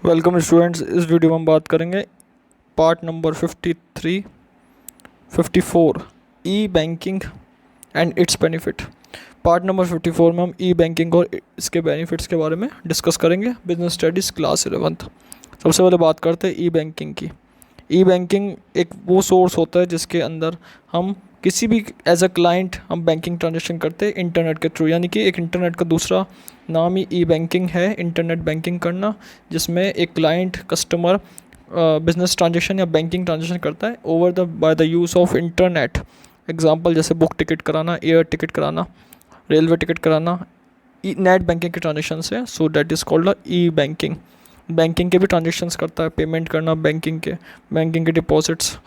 Welcome students. इस video में हम बात करेंगे part number 53, 54 E banking and it's benefit. Part number 54 में हम ई बैंकिंग और इसके बेनिफिट्स के बारे में डिस्कस करेंगे। Business studies class 11th। सबसे पहले बात करते हैं ई बैंकिंग की। ई बैंकिंग एक वो सोर्स होता है जिसके अंदर हम किसी भी एज अ क्लाइंट हम बैंकिंग ट्रांजेक्शन करते हैं इंटरनेट के थ्रू, यानी कि एक इंटरनेट का दूसरा नाम ही ई बैंकिंग है, इंटरनेट बैंकिंग करना, जिसमें एक क्लाइंट कस्टमर बिजनेस ट्रांजेक्शन या बैंकिंग ट्रांजेक्शन करता है over the by the use of internet. Example जैसे बुक टिकट कराना, एयर टिकट कराना, रेलवे टिकट कराना, नेट बैंकिंग के ट्रांजेक्शन से, so that is called E banking. Banking के भी ट्रांजेक्शन्स करता है, पेमेंट करना बैंकिंग के डिपॉजिट्स,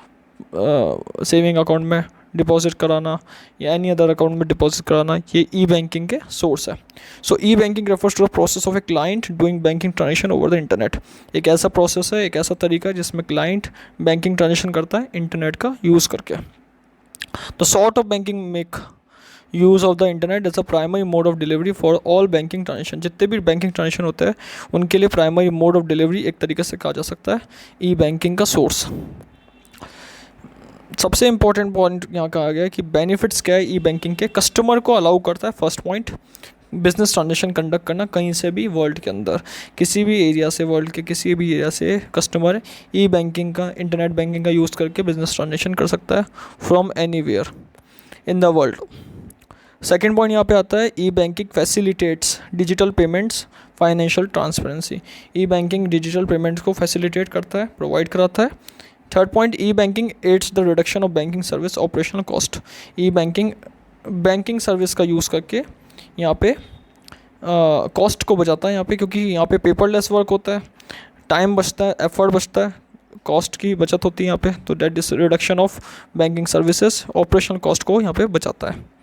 सेविंग अकाउंट में डिपॉजिट कराना या एनी अदर अकाउंट में डिपॉजिट कराना, ये ई बैंकिंग के सोर्स है। So e banking refers to the process of a client doing banking transaction over the internet. एक ऐसा प्रोसेस है, एक ऐसा तरीका है जिसमें क्लाइंट बैंकिंग ट्रांजेक्शन करता है इंटरनेट का यूज़ करके। The sort of banking make use of the internet as a primary mode of delivery for all banking transaction. जितने भी बैंकिंग ट्रांजेक्शन होते हैं उनके लिए प्राइमरी मोड ऑफ डिलीवरी एक तरीके से कहा जा सकता है ई बैंकिंग का सोर्स। सबसे इंपॉर्टेंट पॉइंट यहाँ कहा गया है कि बेनिफिट्स क्या है ई बैंकिंग के। कस्टमर को अलाउ करता है, first point, business transaction conduct करना कहीं से भी वर्ल्ड के अंदर, किसी भी एरिया से, वर्ल्ड के किसी भी एरिया से कस्टमर ई बैंकिंग का, इंटरनेट बैंकिंग का यूज़ करके बिजनेस ट्रांजेक्शन कर सकता है from anywhere in the world. Second point यहाँ पे आता है e banking facilitates digital payments, financial transparency. E banking digital payments को फैसिलिटेट करता है, प्रोवाइड कराता है। Third point, e banking aids the reduction of banking service operational cost. E banking service का यूज़ करके यहाँ पे कॉस्ट को बचाता है यहाँ पे, क्योंकि यहाँ पे पेपरलेस वर्क होता है, टाइम बचता है, एफर्ट बचता है, कॉस्ट की बचत होती है यहाँ पे। तो that is reduction of banking services, operational cost को यहाँ पे बचाता है।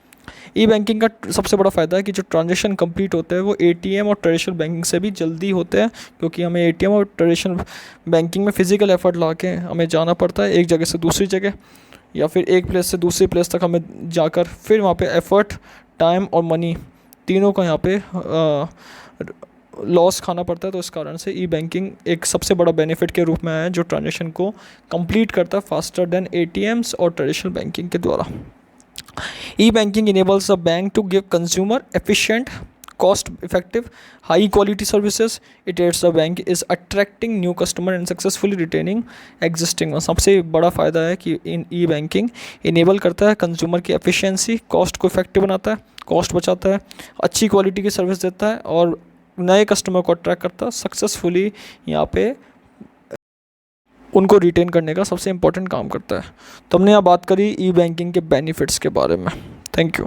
ई बैंकिंग का सबसे बड़ा फ़ायदा है कि जो ट्रांजेक्शन कंप्लीट होते हैं वो एटीएम और ट्रेडिशनल बैंकिंग से भी जल्दी होते हैं, क्योंकि हमें एटीएम और ट्रेडिशनल बैंकिंग में फ़िज़िकल एफर्ट ला के हमें जाना पड़ता है एक जगह से दूसरी जगह, या फिर एक प्लेस से दूसरी प्लेस तक हमें जाकर फिर वहाँ पे एफ़र्ट, टाइम और मनी तीनों का यहाँ पे लॉस खाना पड़ता है। तो इस कारण से ई बैंकिंग एक सबसे बड़ा बेनिफिट के रूप में आया है, जो ट्रांजेक्शन को कंप्लीट करता है फास्टर देन एटीएम्स और ट्रेडिशनल बैंकिंग के द्वारा। E-banking enables a bank to give consumer efficient, cost-effective, high-quality services. It aids the bank is attracting new customer and successfully retaining existing ones. सबसे बड़ा फ़ायदा है कि इन ई-बैंकिंग इनेबल करता है कंज्यूमर की एफिशिएंसी, कॉस्ट को इफेक्टिव बनाता है, कॉस्ट बचाता है, अच्छी क्वालिटी की सर्विस देता है और नए कस्टमर को अट्रैक्ट करता है, सक्सेसफुली यहाँ पे उनको रिटेन करने का सबसे इम्पोर्टेंट काम करता है। तो हमने यहाँ बात करी ई बैंकिंग के बेनिफिट्स के बारे में। Thank you.